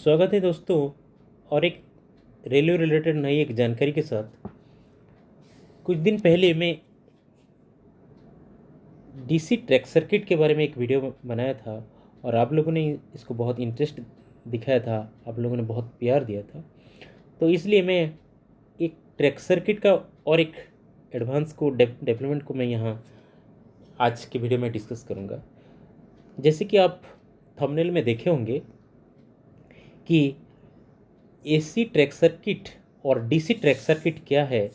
स्वागत है दोस्तों। और एक रेलवे रिलेटेड नई एक जानकारी के साथ। कुछ दिन पहले मैं डीसी ट्रैक सर्किट के बारे में एक वीडियो बनाया था और आप लोगों ने इसको बहुत इंटरेस्ट दिखाया था, आप लोगों ने बहुत प्यार दिया था। तो इसलिए मैं एक ट्रैक सर्किट का और एक एडवांस को डेवलपमेंट को मैं यहाँ आज के वीडियो में डिस्कस करूँगा। जैसे कि आप थंबनेल में देखे होंगे कि एसी ट्रैक सर्किट और डीसी ट्रैक सर्किट क्या है,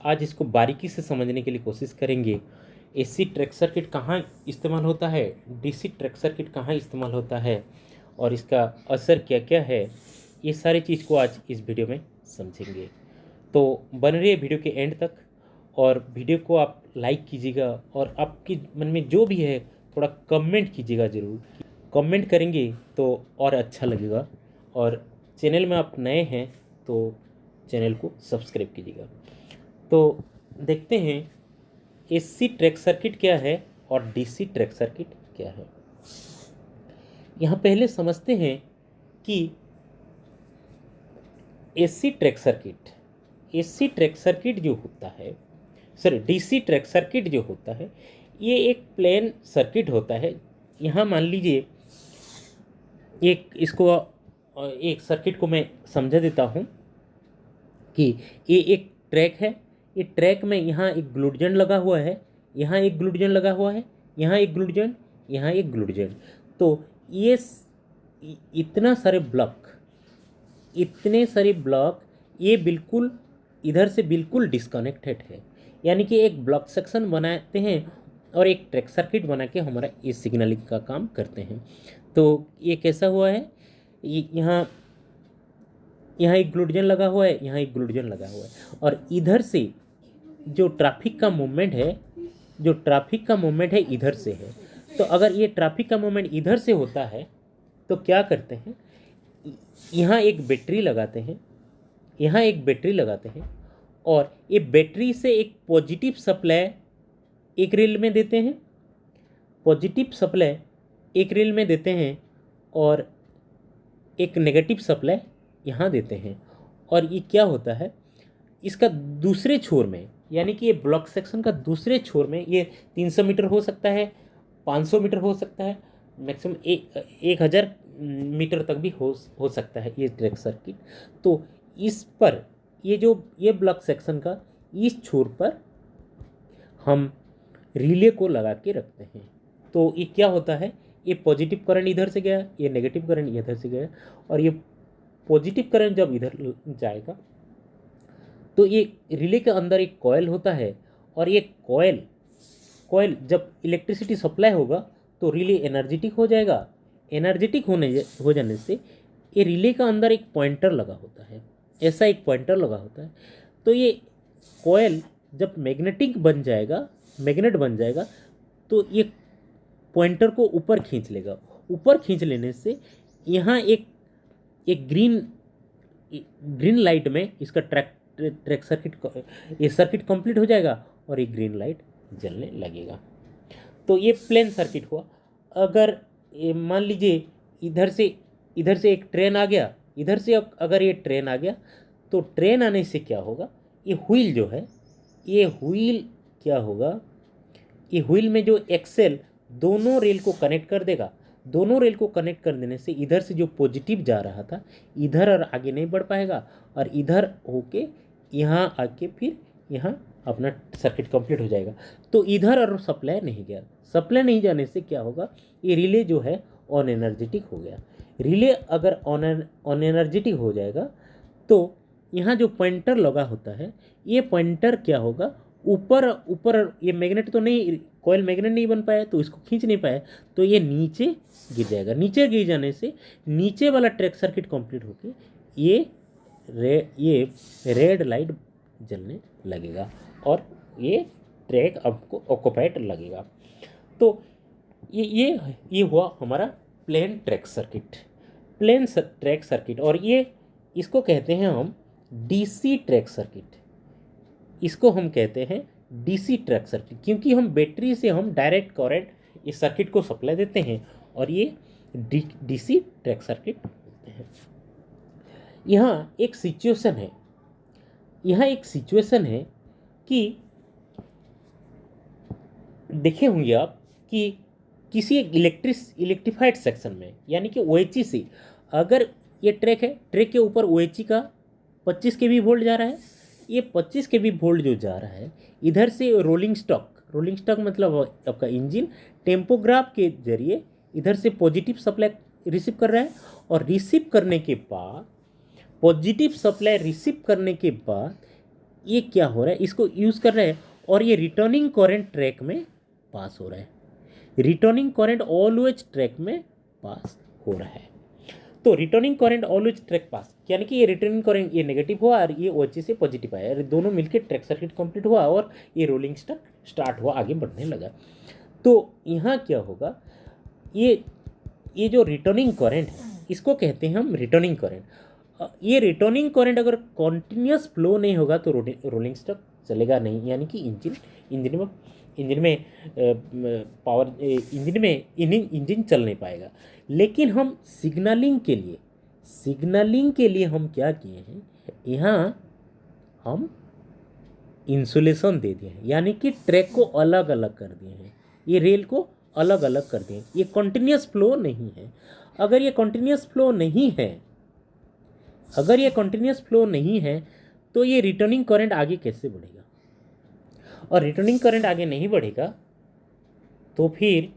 आज इसको बारीकी से समझने के लिए कोशिश करेंगे। एसी ट्रैक सर्किट कहाँ इस्तेमाल होता है, डीसी ट्रैक सर्किट कहाँ इस्तेमाल होता है और इसका असर क्या क्या है, ये सारी चीज़ को आज इस वीडियो में समझेंगे। तो बन रही है वीडियो के एंड तक और वीडियो को आप लाइक कीजिएगा और आपके मन में जो भी है थोड़ा कमेंट कीजिएगा ज़रूर। कमेंट करेंगे तो और अच्छा लगेगा। और चैनल में आप नए हैं तो चैनल को सब्सक्राइब कीजिएगा। तो देखते हैं एसी ट्रैक सर्किट क्या है और डीसी ट्रैक सर्किट क्या है। यहाँ पहले समझते हैं कि एसी ट्रैक सर्किट जो होता है, सॉरी डीसी ट्रैक सर्किट जो होता है, ये एक प्लेन सर्किट होता है। यहाँ मान लीजिए एक सर्किट को मैं समझा देता हूँ कि ये एक ट्रैक है। ये ट्रैक में यहाँ एक ग्लूड लगा हुआ है, यहाँ एक ग्लूड लगा हुआ है, यहाँ एक ग्लूड, यहाँ एक ग्लूड। तो ये इतने सारे ब्लॉक ये बिल्कुल इधर से बिल्कुल डिस्कनेक्टेड है। यानी कि एक ब्लॉक सेक्शन बनाते हैं और एक ट्रैक सर्किट बना के हमारा ये सिग्नलिंग का काम करते हैं। तो ये कैसा हुआ है, यहाँ एक ग्लूड लगा हुआ है, यहाँ एक ग्लूड लगा हुआ है और इधर से जो ट्रैफिक का मूवमेंट है इधर से है। तो अगर ये ट्रैफिक का मूवमेंट इधर से होता है तो क्या करते हैं, यहाँ एक बैटरी लगाते हैं, यहाँ एक बैटरी लगाते हैं और ये बैटरी से एक पॉजिटिव सप्लाई एक रेल में देते हैं, पॉजिटिव सप्लाई एक रेल में देते हैं और एक नेगेटिव सप्लाई यहाँ देते हैं। और ये क्या होता है, इसका दूसरे छोर में, यानी कि ये ब्लॉक सेक्शन का दूसरे छोर में, ये 300 मीटर हो सकता है, 500 मीटर हो सकता है, मैक्सिमम 1000 मीटर तक भी हो सकता है ये ट्रैक सर्किट। तो इस पर ये ब्लॉक सेक्शन का इस छोर पर हम रिले को लगा के रखते हैं। तो ये क्या होता है, ये पॉजिटिव करंट इधर से गया, ये नेगेटिव करंट इधर से गया और ये पॉजिटिव करंट जब इधर जाएगा तो ये रिले के अंदर एक कॉइल होता है और ये कॉइल जब इलेक्ट्रिसिटी सप्लाई होगा तो रिले एनर्जेटिक हो जाएगा। एनर्जेटिक हो जाने से ये रिले का अंदर एक पॉइंटर लगा होता है, ऐसा एक पॉइंटर लगा होता है। तो ये कॉइल जब मैग्नेट बन जाएगा तो ये पॉइंटर को ऊपर खींच लेगा। ऊपर खींच लेने से यहाँ एक ग्रीन लाइट में इसका ट्रैक सर्किट कंप्लीट हो जाएगा और ये ग्रीन लाइट जलने लगेगा। तो ये प्लेन सर्किट हुआ। अगर मान लीजिए इधर से एक ट्रेन आ गया, इधर से अगर ये ट्रेन आ गया तो ट्रेन आने से क्या होगा, ये व्हील जो है, ये व्हील क्या होगा, ये व्हील में जो एक्सेल दोनों रेल को कनेक्ट कर देगा। दोनों रेल को कनेक्ट कर देने से इधर से जो पॉजिटिव जा रहा था इधर और आगे नहीं बढ़ पाएगा और इधर होके यहाँ आके फिर यहाँ अपना सर्किट कंप्लीट हो जाएगा। तो इधर और सप्लाई नहीं गया, सप्लाई नहीं जाने से क्या होगा, ये रिले जो है ऑन एनर्जेटिक हो गया। रिले अगर ऑन एनर्जेटिक हो जाएगा तो यहाँ जो पॉइंटर लगा होता है, ये पॉइंटर क्या होगा, ऊपर ये मैग्नेट तो नहीं, कॉइल मैग्नेट नहीं बन पाया तो इसको खींच नहीं पाया, तो ये नीचे गिर जाएगा। नीचे गिर जाने से नीचे वाला ट्रैक सर्किट कंप्लीट होके ये रेड लाइट जलने लगेगा और ये ट्रैक आपको ऑक्यूपाइड लगेगा। तो ये हुआ हमारा प्लेन ट्रैक सर्किट और ये इसको कहते हैं हम डीसी ट्रैक सर्किट। इसको हम कहते हैं डीसी ट्रैक सर्किट क्योंकि हम बैटरी से हम डायरेक्ट करंट इस सर्किट को सप्लाई देते हैं और ये डीसी ट्रैक सर्किट बोलते हैं। यहाँ एक सिचुएशन है, यहाँ एक सिचुएशन है कि देखे होंगे आप कि किसी एक इलेक्ट्रिफाइड सेक्शन में, यानी कि OHE से अगर ये ट्रैक है, ट्रैक के ऊपर OHE का 25 kV वोल्ट जा रहा है, ये 25 kV वोल्ट जो जा रहा है, इधर से रोलिंग स्टॉक मतलब आपका इंजन टेम्पोग्राफ के जरिए इधर से पॉजिटिव सप्लाई रिसीव कर रहा है, और रिसीव करने के बाद पॉजिटिव सप्लाई रिसीव करने के बाद ये क्या हो रहा है, इसको यूज़ कर रहा है, और ये रिटर्निंग करंट ट्रैक में पास हो रहा है। रिटर्निंग करंट ऑलवेज ट्रैक में पास हो रहा है। तो रिटर्निंग करंट ऑलवेज ट्रैक पास, यानी कि ये रिटर्निंग करंट ये नेगेटिव हुआ और ये OHE से पॉजिटिव आया, दोनों मिलकर ट्रैक सर्किट कंप्लीट हुआ और ये रोलिंग स्टार्ट हुआ, आगे बढ़ने लगा। तो यहाँ क्या होगा, ये जो रिटर्निंग करंट है इसको कहते हैं हम रिटर्निंग करंट। ये रिटर्निंग करंट अगर कॉन्टिन्यूस फ्लो नहीं होगा तो रोलिंग स्टॉक चलेगा नहीं, यानी कि इंजन चल नहीं पाएगा। लेकिन हम सिग्नलिंग के लिए हम क्या किए हैं, यहाँ हम इंसुलेशन दे दिए हैं, यानी कि ट्रैक को अलग अलग कर दिए हैं, ये रेल को अलग अलग कर दिए। ये कंटिन्यूस फ्लो नहीं है। अगर ये कंटिन्यूस फ्लो नहीं है तो ये रिटर्निंग करंट आगे कैसे बढ़ेगा, और रिटर्निंग करंट आगे नहीं बढ़ेगा तो फिर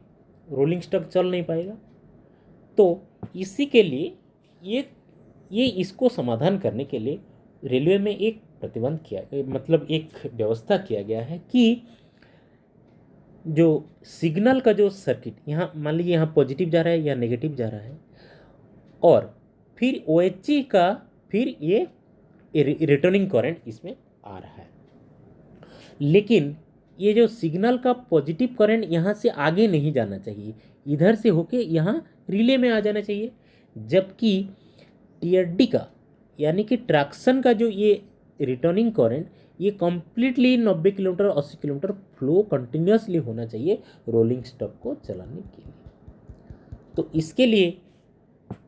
रोलिंग स्टॉक चल नहीं पाएगा। तो इसी के लिए ये इसको समाधान करने के लिए रेलवे में एक प्रतिबंध किया, मतलब एक व्यवस्था किया गया है कि जो सिग्नल का जो सर्किट, यहाँ मान लीजिए यहाँ पॉजिटिव जा रहा है या नेगेटिव जा रहा है, और फिर OHE का फिर ये रिटर्निंग करंट इसमें आ रहा है, लेकिन ये जो सिग्नल का पॉजिटिव करंट यहाँ से आगे नहीं जाना चाहिए, इधर से होके यहाँ रिले में आ जाना चाहिए। जबकि TRD का, यानी कि ट्रैक्शन का जो ये रिटर्निंग करंट, ये completely 90 kilometre 80 kilometre flow continuously होना चाहिए रोलिंग स्टॉक को चलाने के लिए। तो इसके लिए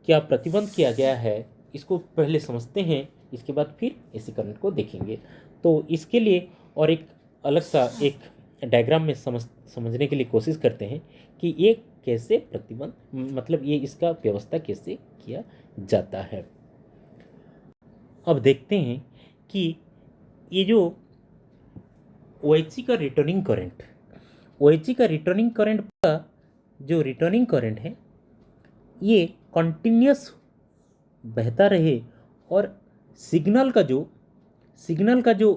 क्या प्रतिबंध किया गया है, इसको पहले समझते हैं, इसके बाद फिर AC करंट को देखेंगे। तो इसके लिए और एक अलग सा एक डायग्राम में समझने के लिए कोशिश करते हैं कि ये कैसे प्रतिबंध, मतलब ये इसका व्यवस्था कैसे किया जाता है। अब देखते हैं कि ये जो OHE का रिटर्निंग करंट का जो रिटर्निंग करंट है ये कंटिन्यूस बहता रहे, और सिग्नल का जो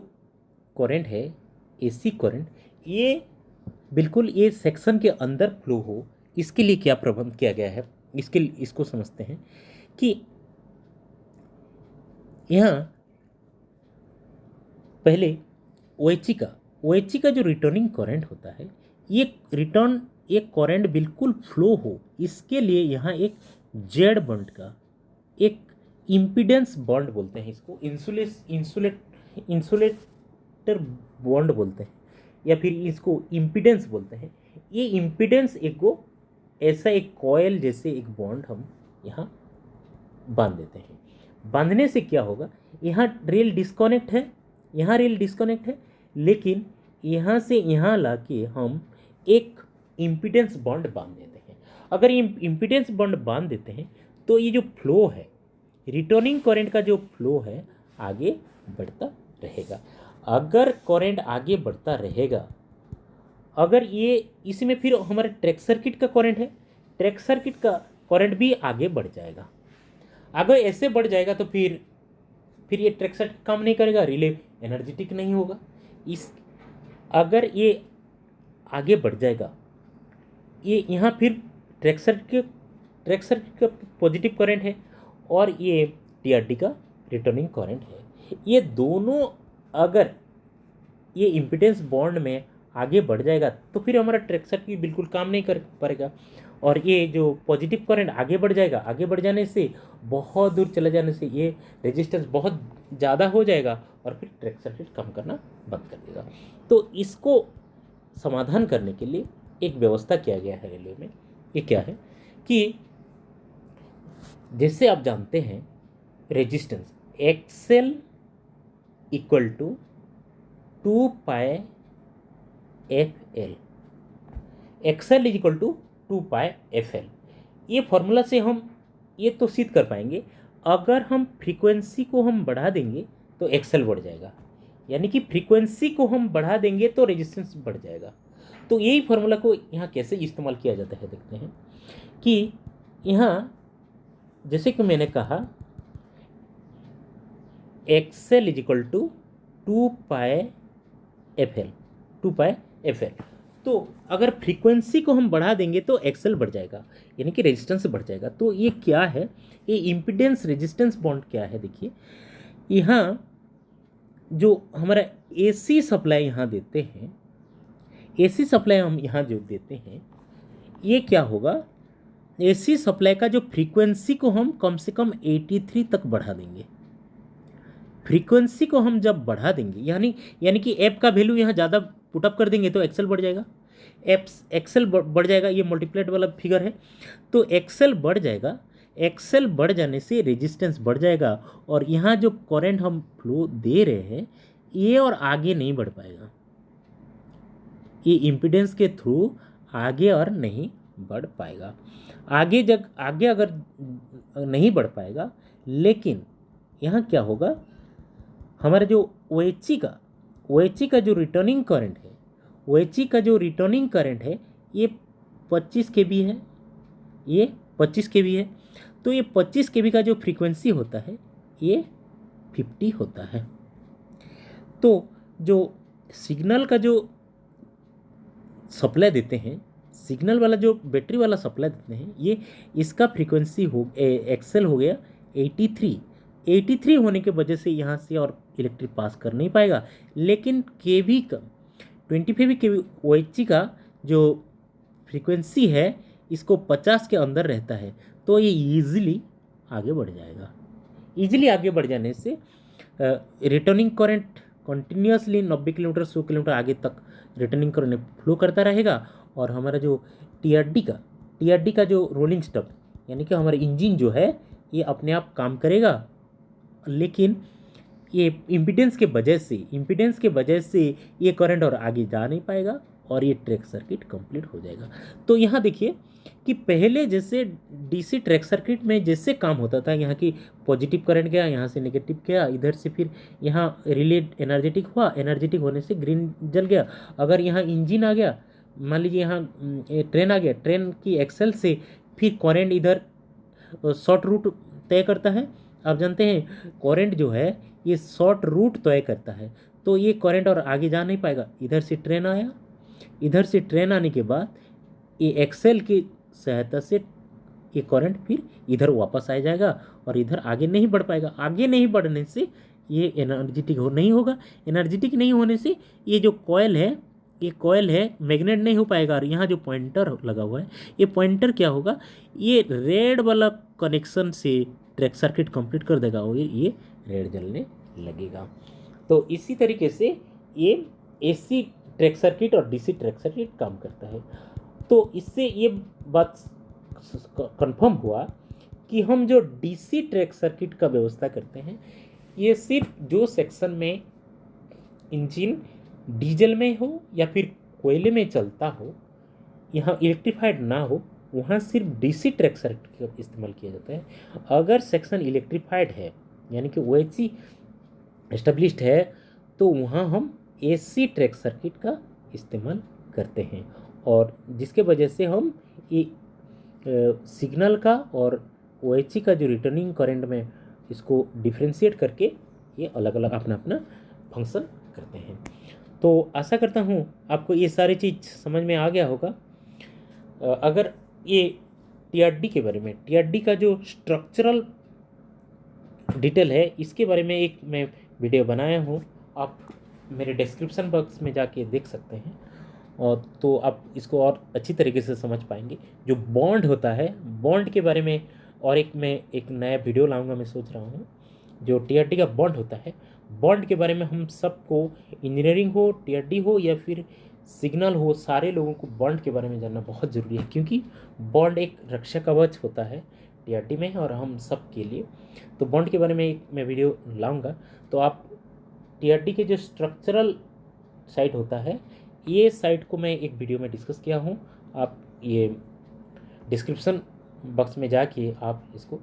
करंट है AC करंट, ये बिल्कुल ये सेक्शन के अंदर फ्लो हो। इसके लिए क्या प्रबंध किया गया है, इसको समझते हैं कि यहाँ पहले OHE का जो रिटर्निंग करंट होता है, ये करंट बिल्कुल फ्लो हो, इसके लिए यहाँ एक जेड बॉन्ड का एक इम्पीडेंस बॉन्ड बोलते हैं, इसको इंसुलेटर बॉन्ड बोलते हैं, या फिर इसको इम्पीडेंस बोलते हैं। ये इम्पीडेंस ऐसा एक कॉयल जैसे एक बॉन्ड हम यहाँ बांध देते हैं। बांधने से क्या होगा, यहाँ रेल डिस्कनेक्ट है, लेकिन यहाँ से यहाँ लाके हम एक इम्पीडेंस बॉन्ड बांध देते हैं। अगर ये इम्पीडेंस बॉन्ड बांध देते हैं तो ये जो फ्लो है, रिटर्निंग करंट का जो फ्लो है, आगे बढ़ता रहेगा। अगर करंट आगे बढ़ता रहेगा, अगर ये इसमें फिर हमारे ट्रैक सर्किट का करंट है, ट्रैक सर्किट का करंट भी आगे बढ़ जाएगा। अगर ऐसे बढ़ जाएगा तो फिर ये ट्रैक सर्किट काम नहीं करेगा, रिले एनर्जेटिक नहीं होगा। अगर ये आगे बढ़ जाएगा, ये यहाँ फिर ट्रैक सर्किट का पॉजिटिव करंट है और ये TRD का रिटर्निंग करंट है। ये दोनों अगर ये इम्पीडेंस बॉन्ड में आगे बढ़ जाएगा तो फिर हमारा ट्रैक सर्किट बिल्कुल काम नहीं कर पाएगा, और ये जो पॉजिटिव करंट आगे बढ़ जाएगा, आगे बढ़ जाने से बहुत दूर चले जाने से ये रेजिस्टेंस बहुत ज़्यादा हो जाएगा और फिर ट्रैक सर्किट काम करना बंद कर देगा। तो इसको समाधान करने के लिए एक व्यवस्था किया गया है रेलवे में। ये क्या है कि जैसे आप जानते हैं resistance XL equal to 2 pi F L, XL is equal to 2 pi F L. ये फॉर्मूला से हम ये तो सिद्ध कर पाएंगे, अगर हम फ्रीक्वेंसी को हम बढ़ा देंगे तो एक्सएल बढ़ जाएगा, यानी कि फ्रीक्वेंसी को हम बढ़ा देंगे तो रेजिस्टेंस बढ़ जाएगा। तो यही फार्मूला को यहाँ कैसे इस्तेमाल किया जाता है देखते हैं कि यहाँ जैसे कि मैंने कहा XL is equal to 2 pi F L, 2 pi F L. तो अगर फ्रीक्वेंसी को हम बढ़ा देंगे तो एक्सएल बढ़ जाएगा, यानी कि रेजिस्टेंस बढ़ जाएगा। तो ये क्या है, ये इम्पीडेंस रेजिस्टेंस बॉन्ड क्या है, देखिए यहाँ जो हमारा एसी सप्लाई यहाँ देते हैं, एसी सप्लाई हम यहाँ जो देते हैं, ये क्या होगा, एसी सप्लाई का जो फ्रीक्वेंसी को हम कम से कम 83 तक बढ़ा देंगे। फ्रीक्वेंसी को हम जब बढ़ा देंगे यानी कि एफ का वैल्यू यहाँ ज़्यादा पुटअप कर देंगे तो एक्सएल बढ़ जाएगा, एक्सएल बढ़ जाएगा, ये मल्टीप्लाइड वाला फिगर है। तो एक्सएल बढ़ जाएगा, एक्सएल बढ़ जाने से रेजिस्टेंस बढ़ जाएगा, और यहाँ जो करंट हम फ्लो दे रहे हैं ये और आगे नहीं बढ़ पाएगा, ये इम्पीडेंस के थ्रू आगे और नहीं बढ़ पाएगा। आगे अगर नहीं बढ़ पाएगा, लेकिन यहाँ क्या होगा, हमारा जो OHE का जो रिटर्निंग करंट है, OHE का जो रिटर्निंग करंट है ये 25 kV है, ये 25 kV है। तो ये 25 kV का जो फ्रीक्वेंसी होता है ये 50 होता है। तो जो सिग्नल का जो सप्लाई देते हैं, सिग्नल वाला जो बैटरी वाला सप्लाई देते हैं, ये इसका फ्रीक्वेंसी एक्सएल हो गया 83 होने के वजह से यहाँ से और इलेक्ट्रिक पास कर नहीं पाएगा। लेकिन केवी का 25 केवी OHE का जो फ्रीक्वेंसी है इसको 50 के अंदर रहता है, तो ये ईजिली आगे बढ़ जाएगा। ईजिली आगे बढ़ जाने से returning current continuously 90 kilometre 100 kilometre आगे तक रिटर्निंग करंट फ्लो करता रहेगा, और हमारा जो टीआरडी का जो रोलिंग स्टॉक यानी कि हमारा इंजन जो है ये अपने आप काम करेगा, लेकिन ये इम्पीडेंस के वजह से ये करंट और आगे जा नहीं पाएगा और ये ट्रैक सर्किट कंप्लीट हो जाएगा। तो यहाँ देखिए कि पहले जैसे डीसी ट्रैक सर्किट में जैसे काम होता था, यहाँ की पॉजिटिव करंट गया, यहाँ से नेगेटिव गया, इधर से फिर यहाँ रिले एनर्जेटिक हुआ, एनर्जेटिक होने से ग्रीन जल गया। अगर यहाँ इंजन आ गया, मान लीजिए यहाँ ट्रेन आ गया, ट्रेन की एक्सेल से फिर करंट इधर शॉर्ट रूट तय करता है। आप जानते हैं करंट जो है ये शॉर्ट रूट तय करता है, तो ये करंट और आगे जा नहीं पाएगा। इधर से ट्रेन आया, इधर से ट्रेन आने के बाद ये एक्सेल की सहायता से ये करंट फिर इधर वापस आ जाएगा और इधर आगे नहीं बढ़ पाएगा। आगे नहीं बढ़ने से ये एनर्जेटिक नहीं होगा, एनर्जेटिक नहीं होने से ये जो कॉयल है मैग्नेट नहीं हो पाएगा। और यहाँ जो पॉइंटर लगा हुआ है, ये पॉइंटर क्या होगा, ये रेड वाला कनेक्शन से ट्रैक सर्किट कंप्लीट कर देगा और ये रेड जलने लगेगा। तो इसी तरीके से ये एसी ट्रैक सर्किट और डीसी ट्रैक सर्किट काम करता है। तो इससे ये बात कंफर्म हुआ कि हम जो डीसी ट्रैक सर्किट का व्यवस्था करते हैं, ये सिर्फ जो सेक्शन में इंजन डीजल में हो या फिर कोयले में चलता हो, यहाँ इलेक्ट्रीफाइड ना हो, वहाँ सिर्फ डीसी ट्रैक सर्किट का इस्तेमाल किया जाता है। अगर सेक्शन इलेक्ट्रीफाइड है यानी कि OHE एस्टेब्लिश्ड है, तो वहाँ हम एसी ट्रैक सर्किट का इस्तेमाल करते हैं, और जिसके वजह से हम ये सिग्नल का और OHE का जो रिटर्निंग करंट में इसको डिफ्रेंशिएट करके ये अलग अलग अपना अपना फंक्शन करते हैं। तो आशा करता हूँ आपको ये सारी चीज़ समझ में आ गया होगा। अगर ये टीआरडी के बारे में, टीआरडी का जो स्ट्रक्चरल डिटेल है, इसके बारे में एक मैं वीडियो बनाया हूँ, आप मेरे डिस्क्रिप्शन बॉक्स में जाके देख सकते हैं, और तो आप इसको और अच्छी तरीके से समझ पाएंगे। जो बॉन्ड होता है, बॉन्ड के बारे में और मैं एक नया वीडियो लाऊंगा, मैं सोच रहा हूँ। जो टीआरडी का बॉन्ड होता है, बॉन्ड के बारे में हम सबको, इंजीनियरिंग हो, टीआरडी हो या फिर सिग्नल हो, सारे लोगों को बॉन्ड के बारे में जानना बहुत ज़रूरी है, क्योंकि बॉन्ड एक रक्षा कवच होता है। टीआरडी में है और हम सब के लिए। तो बॉन्ड के बारे में मैं वीडियो लाऊंगा। तो आप टीआरडी के जो स्ट्रक्चरल साइट होता है, ये साइट को मैं एक वीडियो में डिस्कस किया हूँ। आप ये डिस्क्रिप्शन बॉक्स में जाके आप इसको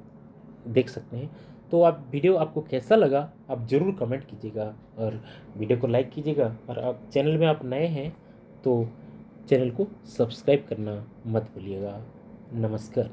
देख सकते हैं। तो आप वीडियो आपको कैसा लगा आप ज़रूर कमेंट कीजिएगा और वीडियो को लाइक कीजिएगा। और आप चैनल में आप नए हैं तो चैनल को सब्सक्राइब करना मत भूलिएगा। नमस्कार।